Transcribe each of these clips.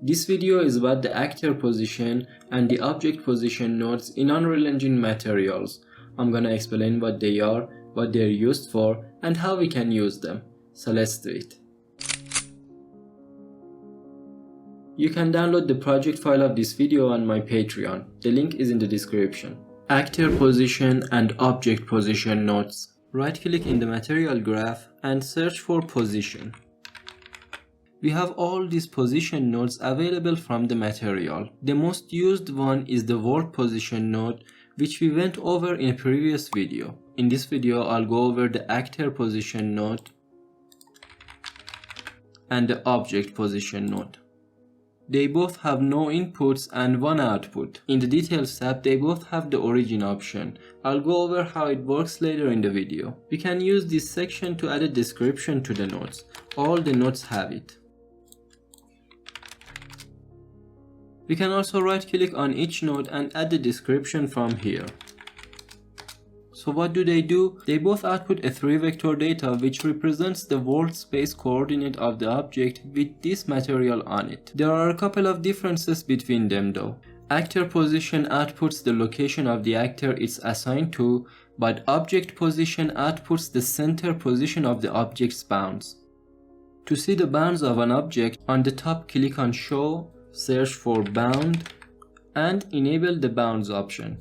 This video is about the actor position and the object position nodes in Unreal Engine materials. I'm gonna explain what they are, what they're used for, and how we can use them. So let's do it. You can download the project file of this video on my Patreon. The link is in the description. Actor position and object position nodes. Right-click in the material graph and search for position. We have all these position nodes available from the material. The most used one is the world position node, which we went over in a previous video. In this video, I'll go over the actor position node and the object position node. They both have no inputs and one output. In the details tab, they both have the origin option. I'll go over how it works later in the video. We can use this section to add a description to the nodes. All the nodes have it. We can also right-click on each node and add the description from here. So what do? They both output a 3-vector data which represents the world space coordinate of the object with this material on it. There are a couple of differences between them though. Actor position outputs the location of the actor it's assigned to, but object position outputs the center position of the object's bounds. To see the bounds of an object, on the top click on Show, search for Bound, and enable the Bounds option.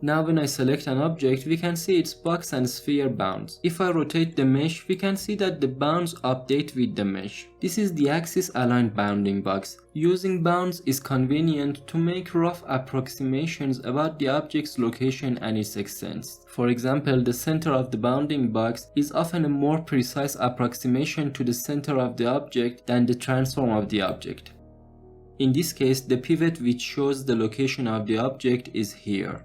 Now when I select an object, we can see its box and sphere bounds. If I rotate the mesh, we can see that the bounds update with the mesh. This is the axis aligned bounding box. Using bounds is convenient to make rough approximations about the object's location and its extent. For example, the center of the bounding box is often a more precise approximation to the center of the object than the transform of the object. In this case, the pivot which shows the location of the object is here.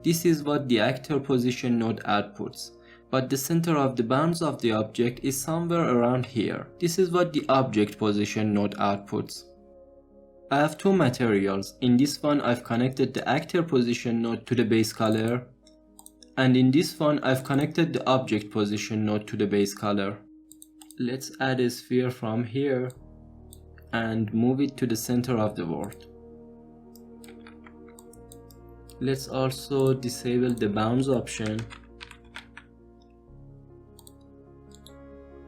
This is what the actor position node outputs, but the center of the bounds of the object is somewhere around here. This is what the object position node outputs. I have two materials. In this one, I've connected the actor position node to the base color, and in this one, I've connected the object position node to the base color. Let's add a sphere from here and move it to the center of the world. Let's also disable the bounds option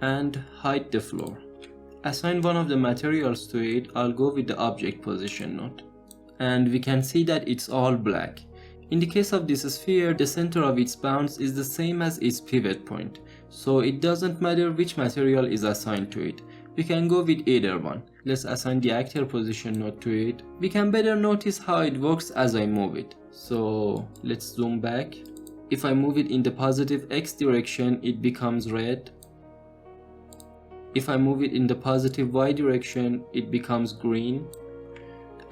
and hide the floor. Assign one of the materials to it. I'll go with the object position node. And we can see that it's all black. In the case of this sphere, the center of its bounds is the same as its pivot point. So it doesn't matter which material is assigned to it. We can go with either one. Let's assign the actor position node to it. We can better notice how it works as I move it. So let's zoom back. If I move it in the positive X direction, it becomes red. If I move it in the positive Y direction, it becomes green.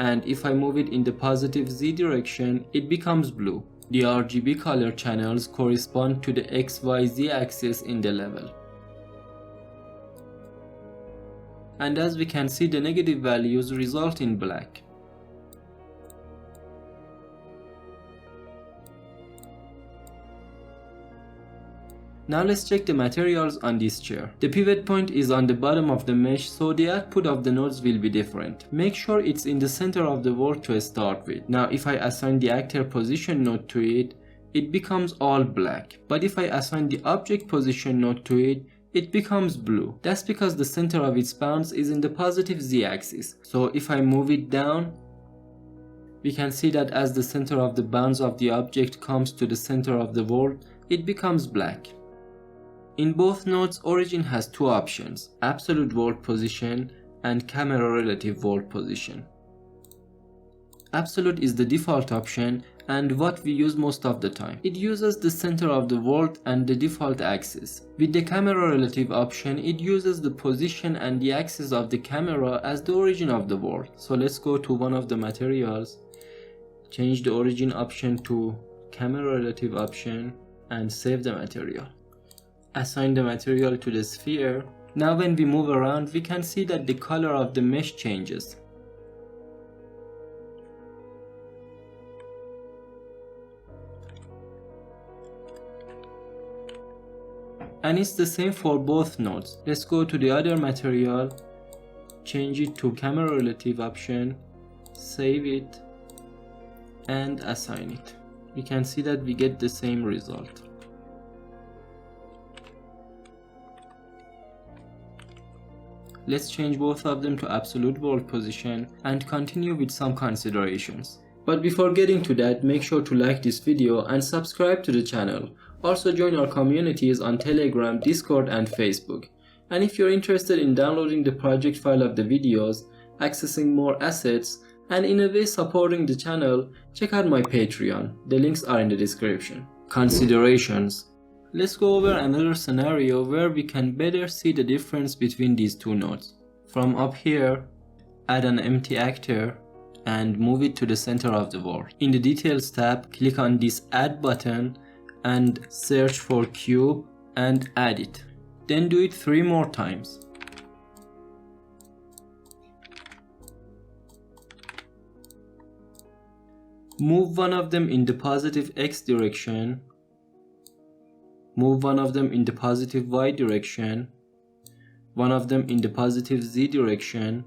And if I move it in the positive Z direction, it becomes blue. The RGB color channels correspond to the XYZ axis in the level. And as we can see, the negative values result in black. Now let's check the materials on this chair. The pivot point is on the bottom of the mesh, so the output of the nodes will be different. Make sure it's in the center of the world to start with. Now if I assign the actor position node to it, it becomes all black. But if I assign the object position node to it, it becomes blue. That's because the center of its bounds is in the positive Z axis. So if I move it down, we can see that as the center of the bounds of the object comes to the center of the world, it becomes black. In both nodes, origin has two options: absolute world position and camera relative world position. Absolute is the default option and what we use most of the time. It uses the center of the world and the default axis. With the camera relative option, it uses the position and the axis of the camera as the origin of the world. So let's go to one of the materials, change the origin option to camera relative option and save the material. Assign the material to the sphere. Now when we move around, we can see that the color of the mesh changes. And it's the same for both nodes. Let's go to the other material change it to camera relative option, save it, and assign it. We can see that we get the same result. Let's change both of them to absolute world position and continue with some considerations. But before getting to that, make sure to like this video and subscribe to the channel. Also join our communities on Telegram, Discord and Facebook. And if you're interested in downloading the project file of the videos, accessing more assets, and in a way supporting the channel, check out my Patreon. The links are in the description. Considerations. Let's go over another scenario where we can better see the difference between these two nodes. From up here, add an empty actor and move it to the center of the world. In the Details tab, click on this Add button and search for cube and add it. Then do it 3 more times. Move one of them in the positive X direction. Move one of them in the positive Y direction, one of them in the positive Z direction,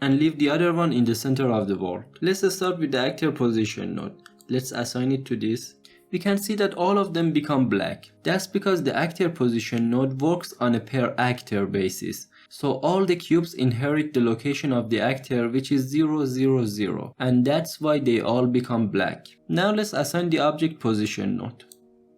and leave the other one in the center of the world. Let's start with the actor position node. Let's assign it to this. We can see that all of them become black. That's because the actor position node works on a per actor basis. So all the cubes inherit the location of the actor, which is 0, 0, 0, and that's why they all become black. Now let's assign the object position node.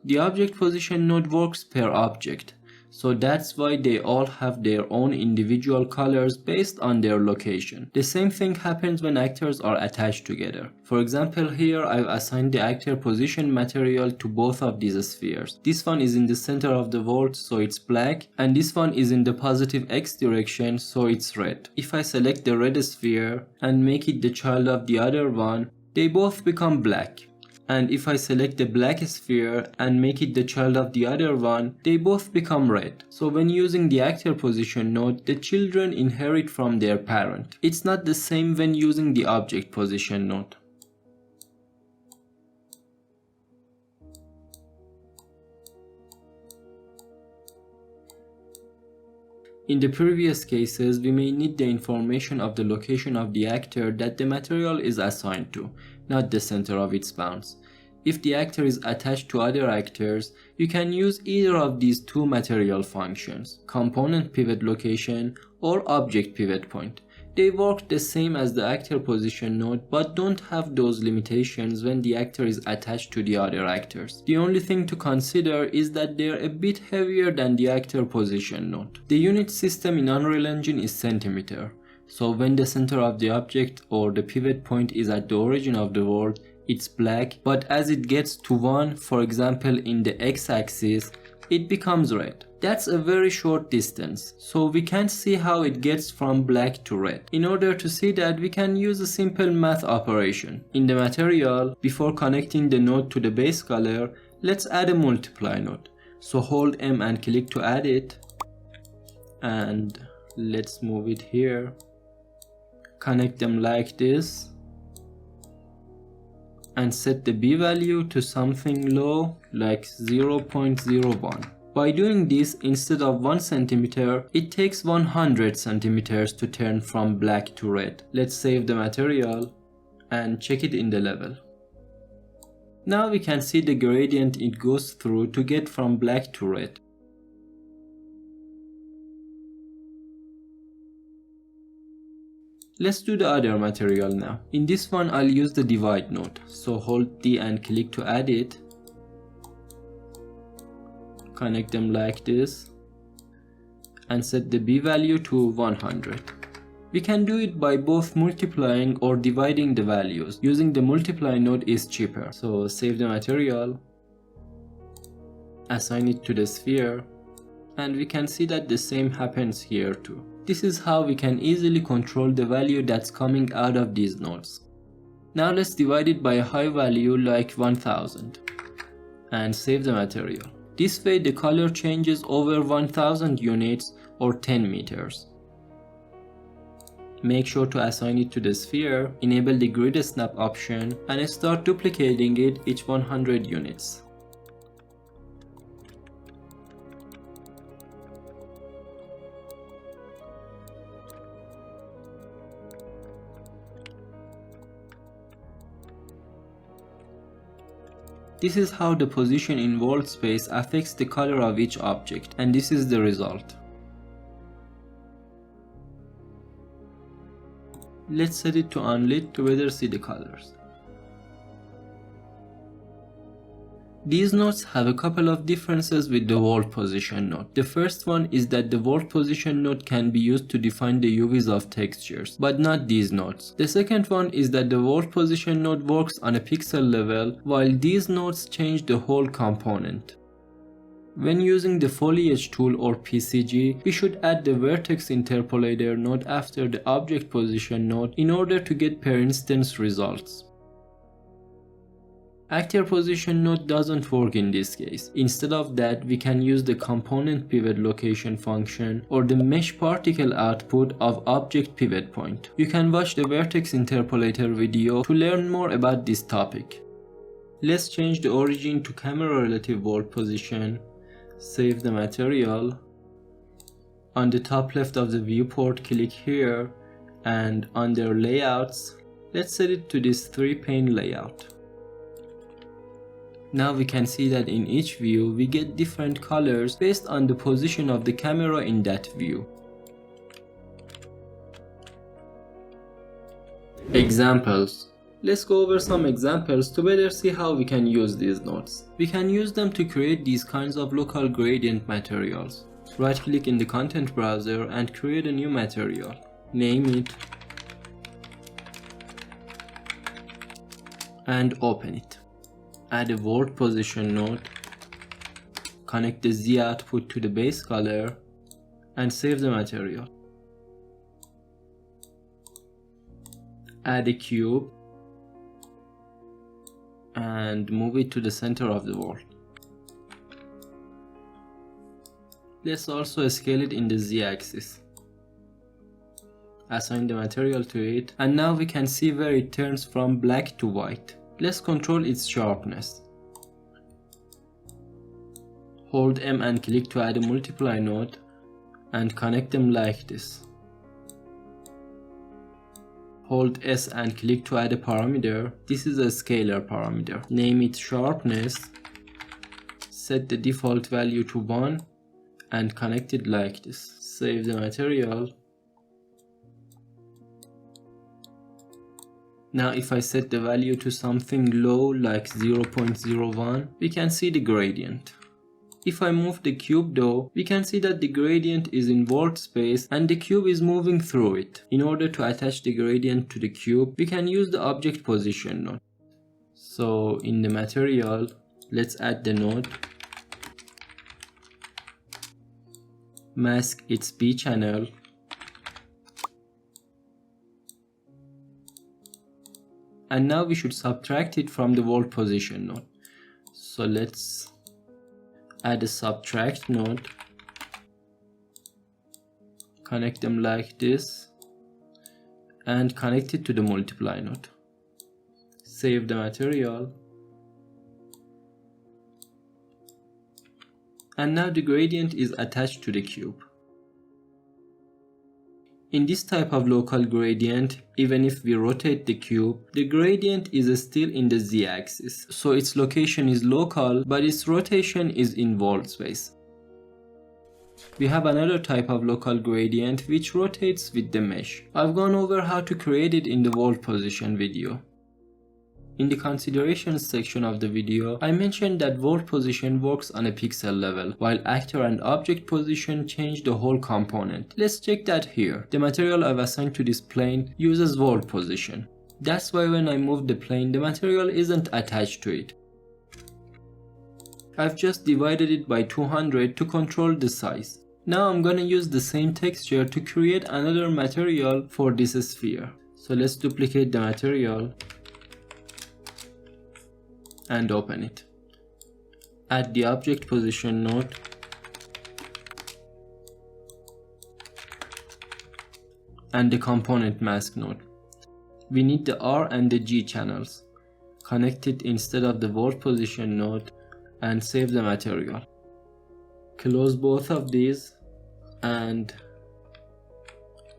The object position node works per object, so that's why they all have their own individual colors based on their location. The same thing happens when actors are attached together. For example, here I've assigned the actor position material to both of these spheres. This one is in the center of the world, so it's black, and this one is in the positive X direction, so it's red. If I select the red sphere and make it the child of the other one, they both become black. And if I select the black sphere and make it the child of the other one, they both become red. So when using the actor position node, the children inherit from their parent. It's not the same when using the object position node. In the previous cases, we may need the information of the location of the actor that the material is assigned to, not the center of its bounds. If the actor is attached to other actors, you can use either of these two material functions, component pivot location or object pivot point. They work the same as the actor position node but don't have those limitations when the actor is attached to the other actors. The only thing to consider is that they're a bit heavier than the actor position node. The unit system in Unreal Engine is centimeter, so when the center of the object or the pivot point is at the origin of the world, it's black, but as it gets to 1, for example in the x-axis, it becomes red. That's a very short distance, so we can't see how it gets from black to red. In order to see that, we can use a simple math operation. In the material, before connecting the node to the base color, let's add a multiply node. So hold M and click to add it, and let's move it here. Connect them like this, and set the B value to something low like 0.01. By doing this, instead of 1 centimeter, it takes 100 centimeters to turn from black to red. Let's save the material and check it in the level. Now we can see the gradient it goes through to get from black to red. Let's do the other material now. In this one, I'll use the divide node. So hold D and click to add it. Connect them like this. And set the B value to 100. We can do it by both multiplying or dividing the values. Using the multiply node is cheaper. So save the material. Assign it to the sphere. And we can see that the same happens here too. This is how we can easily control the value that's coming out of these nodes. Now let's divide it by a high value like 1000 and save the material. This way the color changes over 1000 units or 10 meters. Make sure to assign it to the sphere, enable the grid snap option and start duplicating it each 100 units. This is how the position in world space affects the color of each object, and this is the result. Let's set it to unlit to better see the colors. These nodes have a couple of differences with the world position node. The first one is that the world position node can be used to define the UVs of textures, but not these nodes. The second one is that the world position node works on a pixel level, while these nodes change the whole component. When using the foliage tool or PCG, we should add the vertex interpolator node after the object position node in order to get per instance results. Actor position node doesn't work in this case. Instead of that, we can use the component pivot location function or the mesh particle output of object pivot point. You can watch the vertex interpolator video to learn more about this topic. Let's change the origin to camera relative world position. Save the material. On the top left of the viewport, click here, and under layouts, let's set it to this 3-pane layout. Now we can see that in each view we get different colors based on the position of the camera in that view. Examples. Let's go over some examples to better see how we can use these nodes. We can use them to create these kinds of local gradient materials. Right click in the content browser and create a new material. Name it and open it. Add a world position node, connect the Z output to the base color, and save the material. Add a cube and move it to the center of the world. Let's also scale it in the Z axis. Assign the material to it, and now we can see where it turns from black to white. Let's control its sharpness. Hold M and click to add a multiply node and connect them like this. Hold S and click to add a parameter. This is a scalar parameter. Name it sharpness. Set the default value to 1 and connect it like this. Save the material. Now if I set the value to something low like 0.01, we can see the gradient. If I move the cube though, we can see that the gradient is in world space and the cube is moving through it. In order to attach the gradient to the cube, we can use the object position node. So in the material, let's add the node. Mask its B channel. And now we should subtract it from the world position node. So let's add a subtract node, connect them like this, and connect it to the multiply node. Save the material. And now the gradient is attached to the cube. In this type of local gradient, even if we rotate the cube, the gradient is still in the z-axis. So its location is local, but its rotation is in world space. We have another type of local gradient which rotates with the mesh. I've gone over how to create it in the world position video. In the considerations section of the video, I mentioned that world position works on a pixel level, while actor and object position change the whole component. Let's check that here. The material I've assigned to this plane uses world position. That's why when I move the plane, the material isn't attached to it. I've just divided it by 200 to control the size. Now I'm gonna use the same texture to create another material for this sphere. So let's duplicate the material and open it. Add the object position node, and the component mask node. We need the R and the G channels. Connect it instead of the world position node and save the material. Close both of these and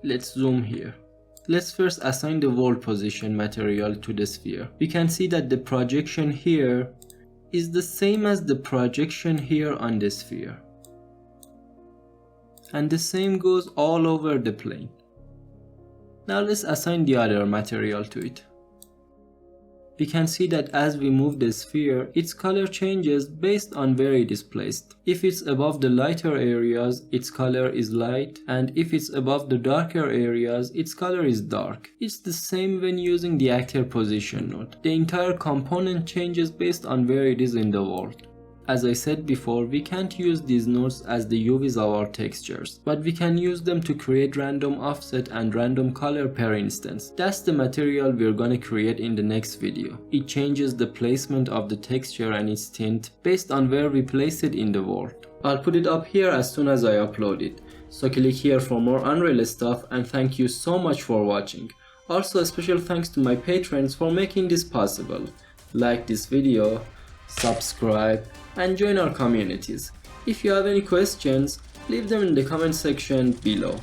let's zoom here. Let's first assign the world position material to the sphere. We can see that the projection here is the same as the projection here on the sphere. And the same goes all over the plane. Now let's assign the other material to it. We can see that as we move the sphere, its color changes based on where it is placed. If it's above the lighter areas, its color is light, and if it's above the darker areas, its color is dark. It's the same when using the actor position node. The entire component changes based on where it is in the world. As I said before, we can't use these nodes as the UVs of our textures, but we can use them to create random offset and random color per instance. That's the material we're gonna create in the next video. It changes the placement of the texture and its tint based on where we place it in the world. I'll put it up here as soon as I upload it, so click here for more Unreal stuff, and thank you so much for watching. Also a special thanks to my patrons for making this possible. Like this video, subscribe, and join our communities. If you have any questions, leave them in the comment section below.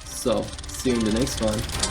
So, see you in the next one.